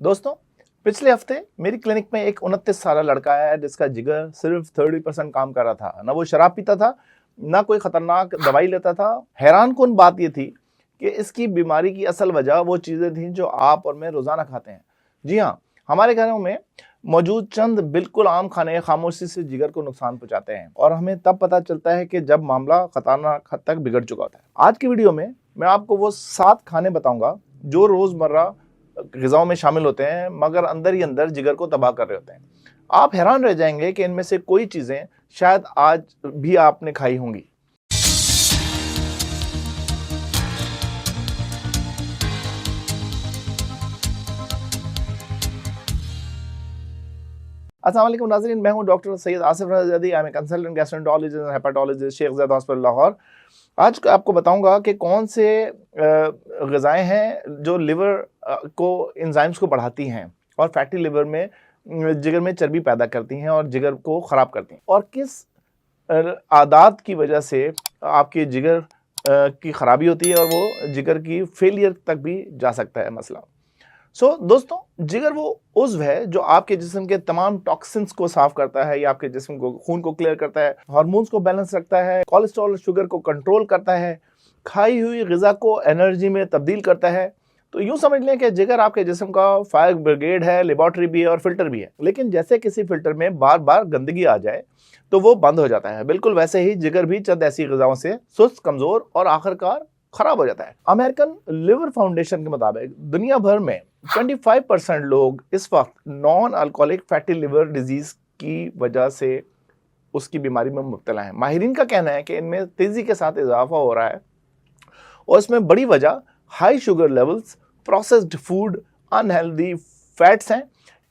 दोस्तों, पिछले हफ्ते मेरी क्लिनिक में एक 29 साल लड़का आया जिसका जिगर सिर्फ 30% काम कर रहा था। ना वो शराब पीता था, ना कोई खतरनाक दवाई लेता था। हैरान कुन बात ये थी कि इसकी बीमारी की असल वजह वो चीजें थी जो आप और मैं रोजाना खाते हैं। जी हाँ, हमारे घरों में मौजूद चंद बिल्कुल आम खाने खामोशी से जिगर को नुकसान पहुंचाते हैं और हमें तब पता चलता है कि जब मामला खतरनाक हद तक बिगड़ चुका होता है। आज की वीडियो में मैं आपको वो 7 खाने बताऊंगा जो रोजमर्रा ग़िज़ाओं में शामिल होते हैं मगर अंदर ही अंदर जिगर को तबाह कर रहे होते हैं। आप हैरान रह जाएंगे कि इनमें से कोई चीजें शायद आज भी आपने खाई होंगी। अस्सलाम वालेकुम नाज़रीन, मैं हूं doctor Syed Asif Raza Zaidi. I am a consultant gastroenterologist and hepatologist, Sheikh Zayed hospital Lahore. आज आपको बताऊंगा कि कौन से ग़िज़ाएं हैं जो लिवर को एंजाइम्स को बढ़ाती हैं और फैटी लिवर में जिगर में चर्बी पैदा करती हैं और जिगर को ख़राब करती हैं, और किस आदात की वजह से आपके जिगर की ख़राबी होती है और वो जिगर की फेलियर तक भी जा सकता है मसला। दोस्तों, जिगर वो उज़्व है जो आपके जिस्म के तमाम टॉक्सिन्स को साफ करता है, या आपके जिस्म को खून को क्लियर करता है, हार्मोन्स को बैलेंस रखता है, कोलेस्ट्रॉल और शुगर को कंट्रोल करता है, खाई हुई ग़िज़ा को एनर्जी में तब्दील करता है। तो यूं समझ लें कि जिगर आपके जिस्म का फायर ब्रिगेड है, लेबॉर्ट्री भी है और फिल्टर भी है। लेकिन जैसे किसी फिल्टर में बार बार गंदगी आ जाए तो वो बंद हो जाता है, बिल्कुल वैसे ही जिगर भी चंद ऐसी ग़िज़ाओं से सुस्त, कमजोर और आखिरकार खराब हो जाता है। अमेरिकन लिवर फाउंडेशन के मुताबिक दुनिया भर में 25% लोग इस वक्त non alcoholic fatty liver disease की वजह से उसकी बीमारी में मुब्तला है। माहिरीन का कहना है कि इनमें तेजी के साथ इजाफा हो रहा है और इसमें बड़ी वजह high sugar levels, processed food, unhealthy fats हैं,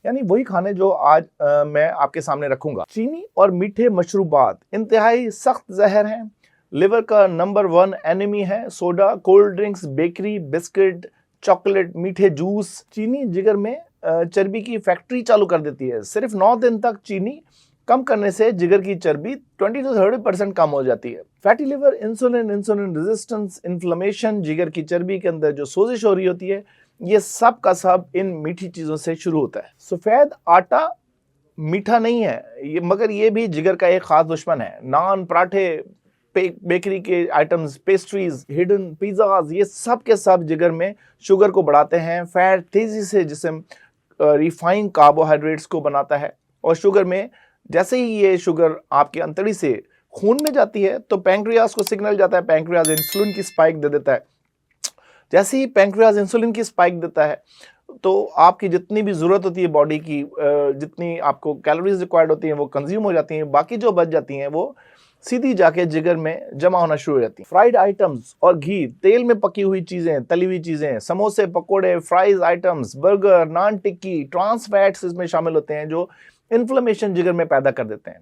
यानी वही खाने जो आज मैं आपके सामने रखूंगा। चीनी और मीठे मशरूबात इंतहाई सख्त जहर हैं। लिवर का नंबर 1 एनिमी है soda, cold drinks, bakery, biscuit, chocolate, मीठे जूस। चीनी जिगर में चर्बी की फैक्ट्री चालू कर देती है। सिर्फ 9 दिन तक चीनी कम करने से जिगर की चर्बी 20 से 30% कम हो जाती है। Fatty liver, insulin resistance, inflammation, जिगर की चर्बी के अंदर जो सोजिश हो रही होती है, ये सब का सब इन मीठी चीजों से शुरू होता है। सफेद आटा मीठा नहीं है मगर ये भी जिगर का एक खास दुश्मन है। नान, पराठे, बेकरी के आइटम्स, पेस्ट्रीज, हिडन पिज़्ज़ाज, ये सब के सब जिगर में शुगर को बढ़ाते हैं। फैट तेजी से जिस्म रिफाइंड कार्बोहाइड्रेट्स को बनाता है और शुगर में जैसे ही ये शुगर आपके अंतड़ी से खून में जाती है तो पैंक्रियाज को सिग्नल जाता है, पैंक्रियाज इंसुलिन की स्पाइक दे देता है। जैसे ही पैंक्रियाज इंसुलिन की स्पाइक देता है तो आपकी जितनी भी ज़रूरत होती है बॉडी की, जितनी आपको कैलोरीज रिक्वायर्ड होती हैं वो कंज्यूम हो जाती हैं। बाकी जो बच जाती हैं वो सीधी जाके जिगर में जमा होना शुरू हो जाती है। फ्राइड आइटम्स और घी, तेल में पकी हुई चीजें, तली हुई चीजें, समोसे, पकोड़े, फ्राइज आइटम्स, बर्गर, नान टिक्की, ट्रांस फैट्स इसमें शामिल होते हैं जो इन्फ्लेमेशन जिगर में पैदा कर देते हैं।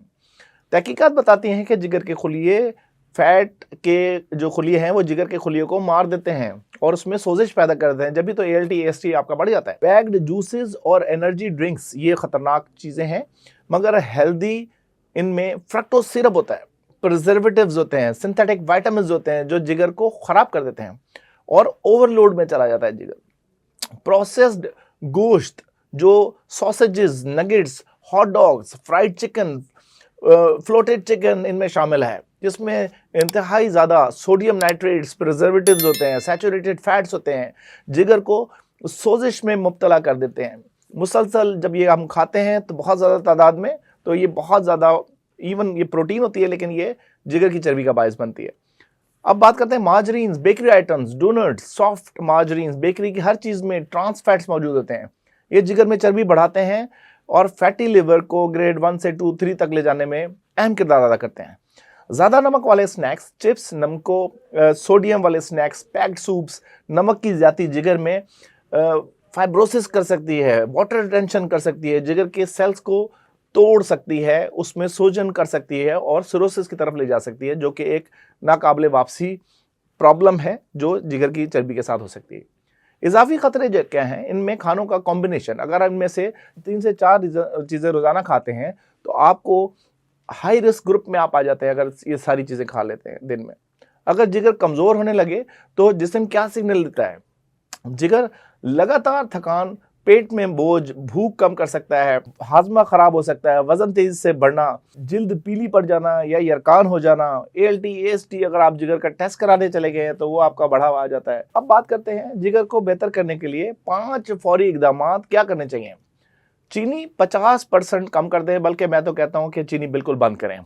तहकीकात बताती हैं कि जिगर के खुलिये, फैट के जो खुलिये हैं वो जिगर के खुलिये को मार देते हैं और उसमें सोजिश पैदा कर देते हैं। जब भी तो ALT, AST आपका बढ़ जाता है। पैक्ड जूसेस और एनर्जी ड्रिंक्स ये खतरनाक चीजें हैं मगर हेल्दी इनमें फ्रक्टोज सिरप होता है, प्रिजर्वेटिव्स होते हैं, सिंथेटिक विटामिन्स होते हैं जो जिगर को खराब कर देते हैं और ओवरलोड में चला जाता है जिगर। प्रोसेस्ड गोश्त जो sausages, nuggets, hot dogs, fried chicken, floated chicken इनमें शामिल है, जिसमें इंतहाई ज़्यादा सोडियम नाइट्रेट्स, प्रिजर्वेटिव्स होते हैं, सैचुरेटेड फैट्स होते हैं, जिगर को सोजिश में मुब्तला कर देते हैं। मुसलसल जब ये हम खाते हैं तो बहुत ज़्यादा तादाद में, तो ये बहुत ज़्यादा इवन ये प्रोटीन होती है लेकिन ये जिगर की चर्बी का बायस बनती है। अब बात करते हैं margarines, bakery items, donuts, soft margarines. Bakery की हर चीज़ में ट्रांस फैट्स मौजूद होते हैं। ये जिगर में चर्बी बढ़ाते हैं और फैटी लिवर को ग्रेड 1 से 2, 3 तक ले जाने में अहम किरदार अदा करते हैं। ज़्यादा नमक वाले स्नैक्स, चिप्स, सोडियम वाले स्नैक्स, पैक्ड सूप्स, नमक की ज़्यादा जिगर में फाइब्रोसिस कर सकती है, वाटर रिटेंशन कर सकती है, जिगर के सेल्स को तोड़ सकती है, उसमें सोजन कर सकती है और सिरोसिस की तरफ ले जा सकती है, जो कि एक नाकाबिले वापसी प्रॉब्लम है जो जिगर की चर्बी के साथ हो सकती है। इजाफी खतरे जो क्या हैं, इनमें खानों का कॉम्बिनेशन, अगर इनमें से 3 से 4 चीज़ें रोज़ाना खाते हैं तो आपको हाई रिस्क ग्रुप में आप आ जाते हैं अगर ये सारी चीज़ें खा लेते हैं दिन में। अगर जिगर कमज़ोर होने लगे तो जिस्म क्या सिग्नल देता है? जिगर लगातार थकान, पेट में बोझ, भूख कम कर सकता है, हाजमा खराब हो सकता है, वजन तेजी से बढ़ना, जिल्द पीली पड़ जाना या यरकान हो जाना, ALT, AST अगर आप जिगर का टेस्ट कराने चले गए हैं तो वो आपका बढ़ावा आ जाता है। अब बात करते हैं जिगर को बेहतर करने के लिए 5 फौरी इकदाम क्या करने चाहिए। चीनी 50% कम कर दें, बल्कि मैं तो कहता हूं कि चीनी बिल्कुल बंद करें।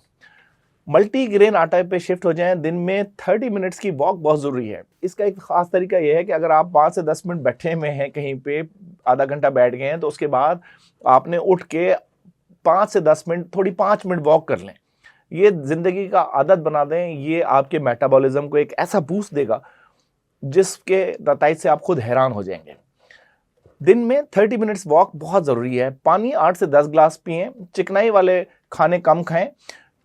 मल्टीग्रेन आटे पे शिफ्ट हो जाएं। दिन में 30 मिनट्स की वॉक बहुत ज़रूरी है। इसका एक खास तरीका यह है कि अगर आप 5 से 10 मिनट बैठे हुए हैं कहीं पे, आधा घंटा बैठ गए हैं, तो उसके बाद आपने उठ के 5 से 10 मिनट थोड़ी 5 मिनट वॉक कर लें। ये ज़िंदगी का आदत बना दें। ये आपके मेटाबॉलिज्म को एक ऐसा बूस्ट देगा जिसके नतीजे से आप खुद हैरान हो जाएंगे। दिन में 30 मिनट्स वॉक बहुत ज़रूरी है। पानी 8 से 10 ग्लास पिएं। चिकनाई वाले खाने कम खाएं।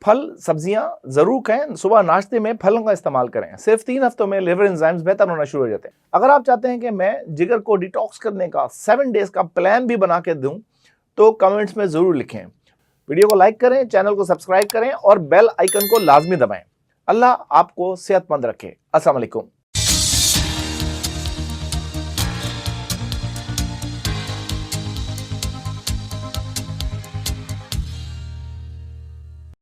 फल सब्जियां जरूर खाएं। सुबह नाश्ते में फलों का इस्तेमाल करें। सिर्फ 3 हफ्तों में लिवर एंजाइम्स बेहतर होना शुरू हो जाते हैं। अगर आप चाहते हैं कि मैं जिगर को डिटॉक्स करने का 7 डेज का प्लान भी बना के दूं तो कमेंट्स में जरूर लिखें। वीडियो को लाइक करें, चैनल को सब्सक्राइब करें और बेल आइकन को लाजमी दबाएं। अल्लाह आपको सेहतमंद रखे। अस्सलाम वालेकुम।